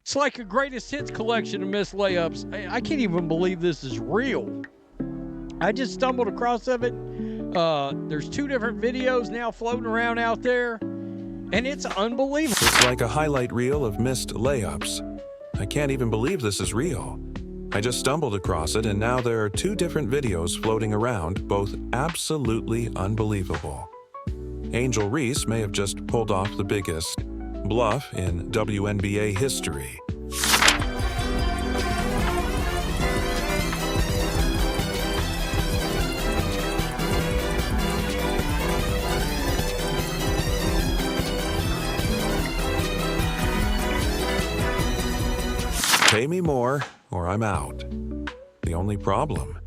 It's like a greatest hits collection of missed layups. I can't even believe this is real. I just stumbled across of it. There's 2 different videos now floating around out there, and it's unbelievable. It's like a highlight reel of missed layups. I can't even believe this is real. I just stumbled across it, and now there are 2 different videos floating around, both absolutely unbelievable. Angel Reese may have just pulled off the biggest bluff in WNBA history. Pay me more, or I'm out. The only problem?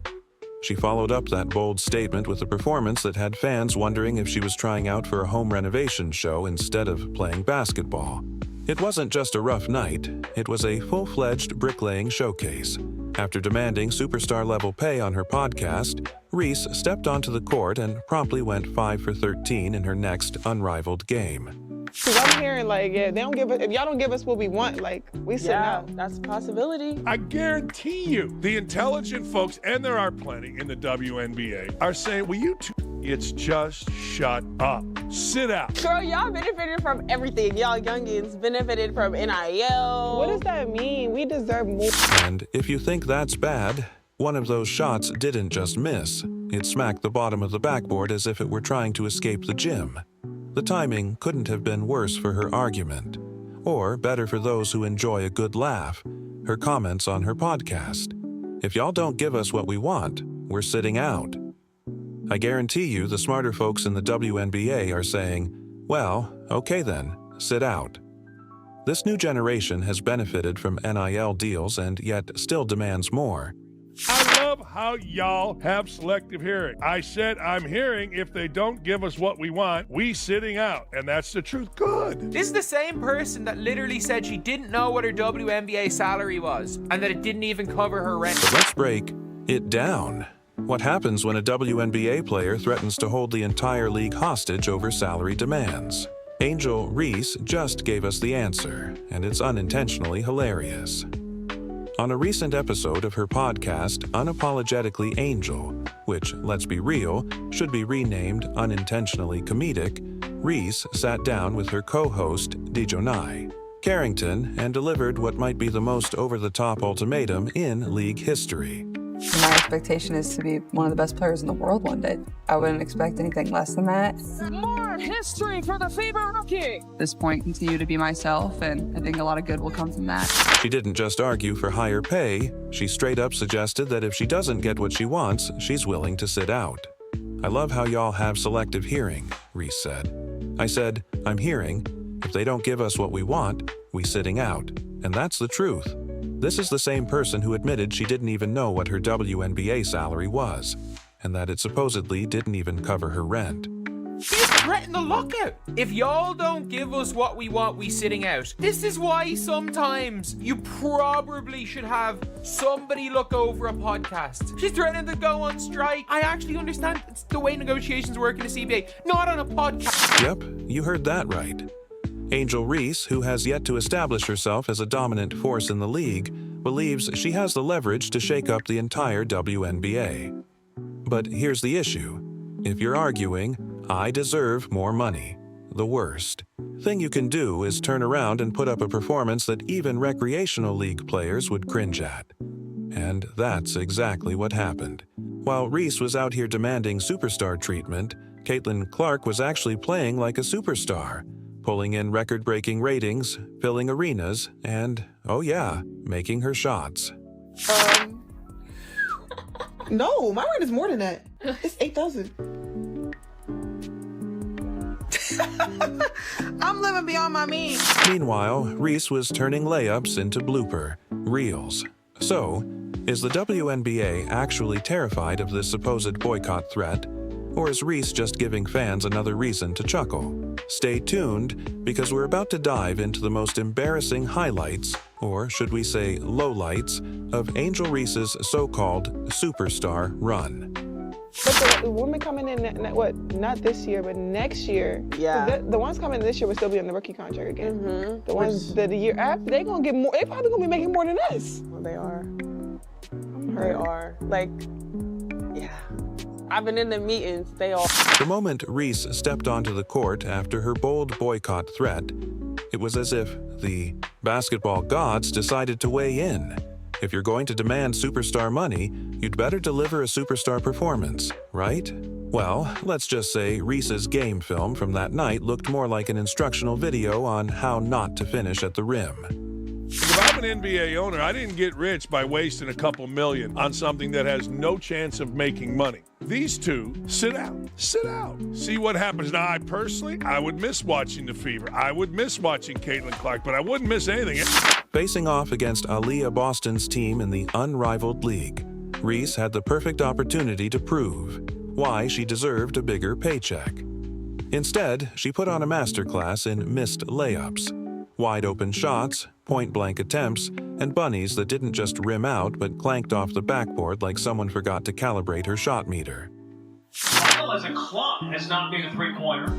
She followed up that bold statement with a performance that had fans wondering if she was trying out for a home renovation show instead of playing basketball. It wasn't just a rough night, it was a full-fledged bricklaying showcase. After demanding superstar-level pay on her podcast, Reese stepped onto the court and promptly went 5 for 13 in her next unrivaled game. Cause I'm hearing like, yeah, they don't give us, if y'all don't give us what we want, like, we sit out. That's a possibility. I guarantee you, the intelligent folks, and there are plenty in the WNBA, are saying, well, you two idiots just shut up. Sit out. Girl, y'all benefited from everything. Y'all youngins benefited from NIL. What does that mean? We deserve more. And if you think that's bad, one of those shots didn't just miss. It smacked the bottom of the backboard as if it were trying to escape the gym. The timing couldn't have been worse for her argument, or better for those who enjoy a good laugh, her comments on her podcast. If y'all don't give us what we want, we're sitting out. I guarantee you the smarter folks in the WNBA are saying, well, okay then, sit out. This new generation has benefited from NIL deals and yet still demands more. I love how y'all have selective hearing. I said I'm hearing if they don't give us what we want, we sitting out. And that's the truth. Good. This is the same person that literally said she didn't know what her WNBA salary was and that it didn't even cover her rent. But let's break it down. What happens when a WNBA player threatens to hold the entire league hostage over salary demands? Angel Reese just gave us the answer, and it's unintentionally hilarious. On a recent episode of her podcast, Unapologetically Angel, which, let's be real, should be renamed Unintentionally Comedic, Reese sat down with her co-host, Dejonai Carrington, and delivered what might be the most over-the-top ultimatum in league history. My expectation is to be one of the best players in the world one day. I wouldn't expect anything less than that. More history for the Fever Rookie. At this point, continue to be myself, and I think a lot of good will come from that. She didn't just argue for higher pay, she straight up suggested that if she doesn't get what she wants, she's willing to sit out. I love how y'all have selective hearing, Reese said. I said, I'm hearing. If they don't give us what we want, we sitting out. And that's the truth. This is the same person who admitted she didn't even know what her WNBA salary was, and that it supposedly didn't even cover her rent. She's threatened the lockout. If y'all don't give us what we want, we sitting out. This is why sometimes you probably should have somebody look over a podcast. She's threatening to go on strike. I actually understand it's the way negotiations work in the CBA, not on a podcast. Yep, you heard that right. Angel Reese, who has yet to establish herself as a dominant force in the league, believes she has the leverage to shake up the entire WNBA. But here's the issue. If you're arguing, I deserve more money, the worst thing you can do is turn around and put up a performance that even recreational league players would cringe at. And that's exactly what happened. While Reese was out here demanding superstar treatment, Caitlin Clark was actually playing like a superstar, pulling in record-breaking ratings, filling arenas, and, oh yeah, making her shots. No, my rent is more than that. It's 8,000. I'm living beyond my means. Meanwhile, Reese was turning layups into blooper reels. So, is the WNBA actually terrified of this supposed boycott threat? Or is Reese just giving fans another reason to chuckle? Stay tuned, because we're about to dive into the most embarrassing highlights, or should we say lowlights, of Angel Reese's so-called superstar run. But the women coming in, not this year, but next year. Yeah. The ones coming in this year will still be on the rookie contract again. The ones the year after, they gonna get more. They probably gonna be making more than us. Well, they are. They are. Like, yeah. I've been in the meetings. They are. The moment Reese stepped onto the court after her bold boycott threat, it was as if the basketball gods decided to weigh in. If you're going to demand superstar money, you'd better deliver a superstar performance, right? Well, let's just say Reese's game film from that night looked more like an instructional video on how not to finish at the rim. If I'm an NBA owner, I didn't get rich by wasting a couple million on something that has no chance of making money. These two, sit out, see what happens. Now, I would miss watching The Fever. I would miss watching Caitlin Clark, but I wouldn't miss anything. Facing off against Aaliyah Boston's team in the unrivaled league, Reese had the perfect opportunity to prove why she deserved a bigger paycheck. Instead, she put on a masterclass in missed layups, wide-open shots, point-blank attempts, and bunnies that didn't just rim out but clanked off the backboard like someone forgot to calibrate her shot meter. Final as a club has not been a three-pointer.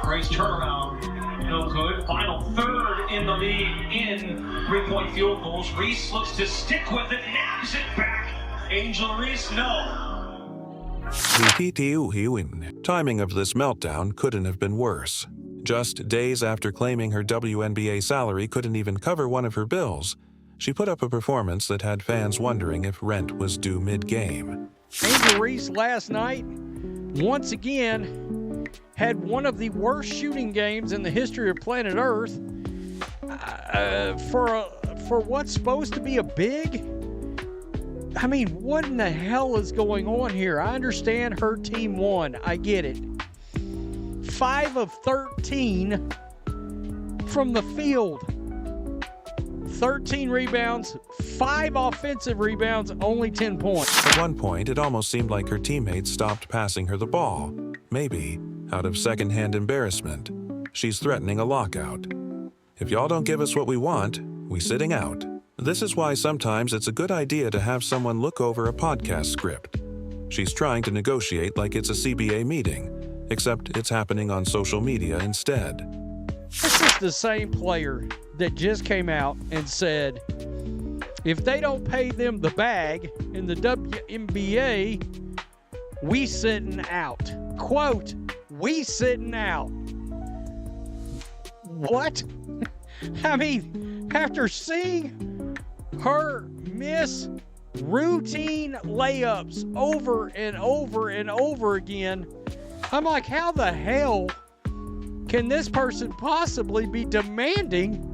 Grace turnaround, no good. Final third in the league in three-point field goals. Reese looks to stick with it, nabs it back. Angel Reese, no. The timing of this meltdown couldn't have been worse. Just days after claiming her WNBA salary couldn't even cover one of her bills, she put up a performance that had fans wondering if rent was due mid-game. Angel Reese last night, once again, had one of the worst shooting games in the history of planet Earth. For what's supposed to be a big? I mean, what in the hell is going on here? I understand her team won. I get it. 5 of 13 from the field. 13 rebounds, 5 offensive rebounds, only 10 points. At one point, it almost seemed like her teammates stopped passing her the ball. Maybe out of secondhand embarrassment. She's threatening a lockout. If y'all don't give us what we want, we sitting out. This is why sometimes it's a good idea to have someone look over a podcast script. She's trying to negotiate like it's a CBA meeting, except it's happening on social media instead. This is the same player that just came out and said, if they don't pay them the bag in the WNBA, we sitting out. Quote, we sitting out. What? I mean, after seeing her miss routine layups over and over and over again, I'm like, how the hell can this person possibly be demanding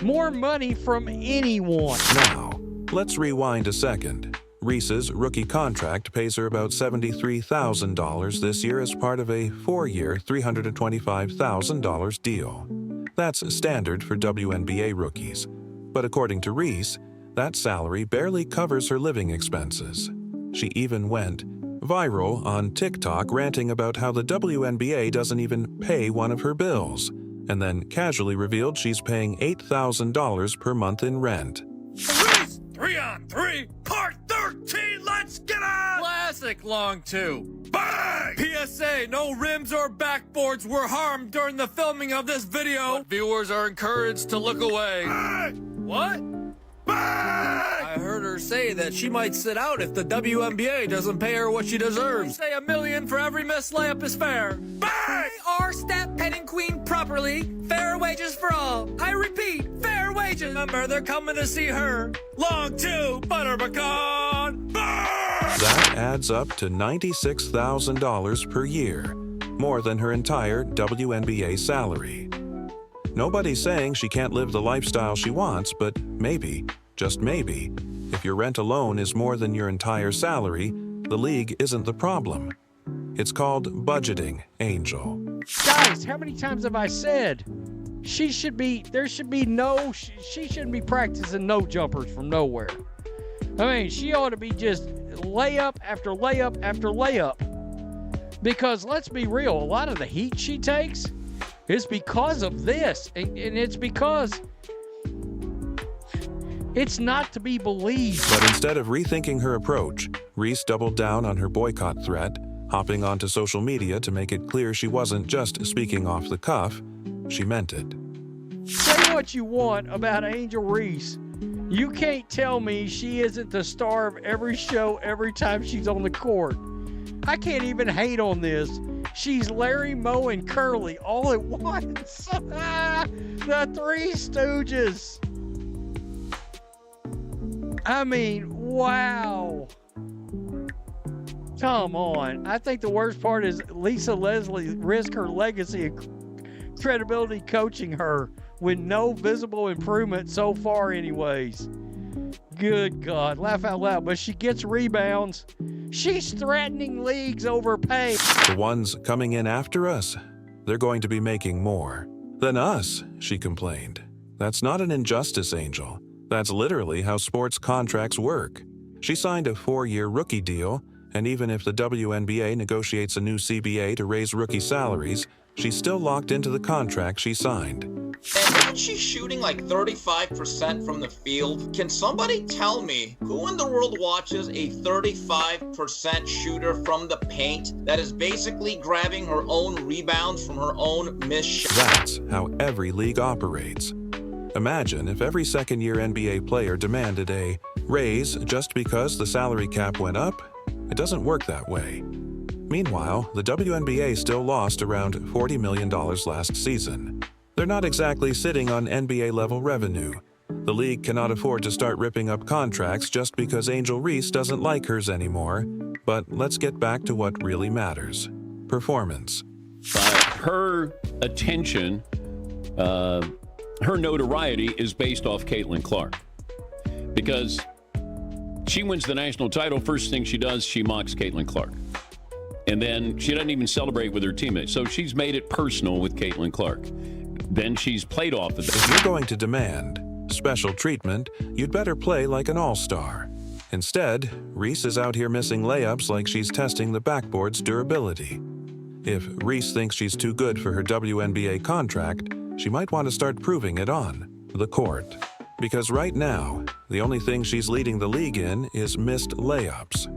more money from anyone? Now, let's rewind a second. Reese's rookie contract pays her about $73,000 this year as part of a 4-year, $325,000 deal. That's standard for WNBA rookies. But according to Reese, that salary barely covers her living expenses. She even went viral on TikTok ranting about how the WNBA doesn't even pay one of her bills, and then casually revealed she's paying $8,000 per month in rent. Reese, 3-on-3, part 13, let's get it! Classic long two. Bang! PSA, no rims or backboards were harmed during the filming of this video. But viewers are encouraged to look away. Bang! What? Bang! I heard her say that she might sit out if the WNBA doesn't pay her what she deserves. Say $1 million for every missed layup is fair. Bang! Our step petting queen properly. Fair wages for all. I repeat, fair wages. Remember, they're coming to see her. Long two, butter pecan. Bang! That adds up to $96,000 per year, more than her entire WNBA salary. Nobody's saying she can't live the lifestyle she wants, but maybe, just maybe, if your rent alone is more than your entire salary, the league isn't the problem. It's called budgeting, Angel. Guys, how many times have I said she shouldn't be practicing no jumpers from nowhere. I mean, she ought to be just layup after layup after layup. Because let's be real, a lot of the heat she takes is because of this. And it's because it's not to be believed. But instead of rethinking her approach, Reese doubled down on her boycott threat, hopping onto social media to make it clear she wasn't just speaking off the cuff, she meant it. Say what you want about Angel Reese. You can't tell me she isn't the star of every show every time she's on the court. I can't even hate on this. She's Larry, Moe, and Curly all at once. The Three Stooges. I mean, wow. Come on. I think the worst part is Lisa Leslie risked her legacy and credibility coaching her with no visible improvement so far anyways. Good God, laugh out loud, but she gets rebounds. She's threatening leagues over pay. The ones coming in after us, they're going to be making more than us, she complained. That's not an injustice, Angel. That's literally how sports contracts work. She signed a 4-year rookie deal, and even if the WNBA negotiates a new CBA to raise rookie salaries, she's still locked into the contract she signed. And isn't she shooting like 35% from the field? Can somebody tell me who in the world watches a 35% shooter from the paint that is basically grabbing her own rebounds from her own missed shots? That's how every league operates. Imagine if every second-year NBA player demanded a raise just because the salary cap went up. It doesn't work that way. Meanwhile, the WNBA still lost around $40 million last season. They're not exactly sitting on NBA-level revenue. The league cannot afford to start ripping up contracts just because Angel Reese doesn't like hers anymore. But let's get back to what really matters. Performance. Her attention, her notoriety is based off Caitlin Clark. Because she wins the national title, first thing she does, she mocks Caitlin Clark. And then she doesn't even celebrate with her teammates. So she's made it personal with Caitlin Clark. Then she's played off of that. If you're going to demand special treatment, you'd better play like an all-star. Instead, Reese is out here missing layups like she's testing the backboard's durability. If Reese thinks she's too good for her WNBA contract, she might want to start proving it on the court. Because right now, the only thing she's leading the league in is missed layups.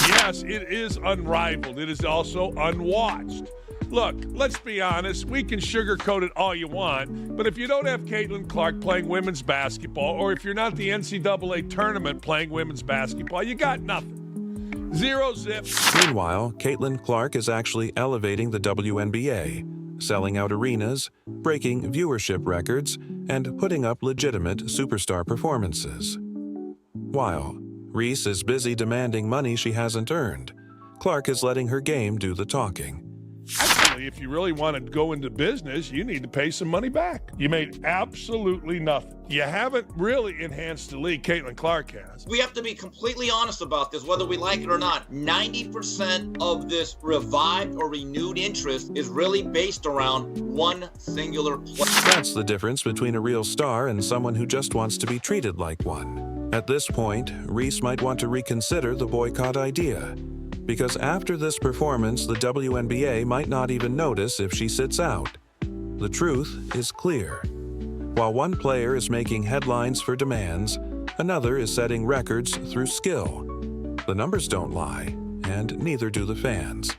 Yes, it is unrivaled. It is also unwatched. Look, let's be honest, we can sugarcoat it all you want, but if you don't have Caitlin Clark playing women's basketball, or if you're not the NCAA tournament playing women's basketball, you got nothing. Zero zip. Meanwhile, Caitlin Clark is actually elevating the WNBA, selling out arenas, breaking viewership records, and putting up legitimate superstar performances. While Reese is busy demanding money she hasn't earned, Clark is letting her game do the talking. Actually, if you really want to go into business, you need to pay some money back. You made absolutely nothing. You haven't really enhanced the league. Caitlin Clark has. We have to be completely honest about this, whether we like it or not. 90% of this revived or renewed interest is really based around one singular player. That's the difference between a real star and someone who just wants to be treated like one. At this point, Reese might want to reconsider the boycott idea. Because after this performance, the WNBA might not even notice if she sits out. The truth is clear. While one player is making headlines for demands, another is setting records through skill. The numbers don't lie, and neither do the fans.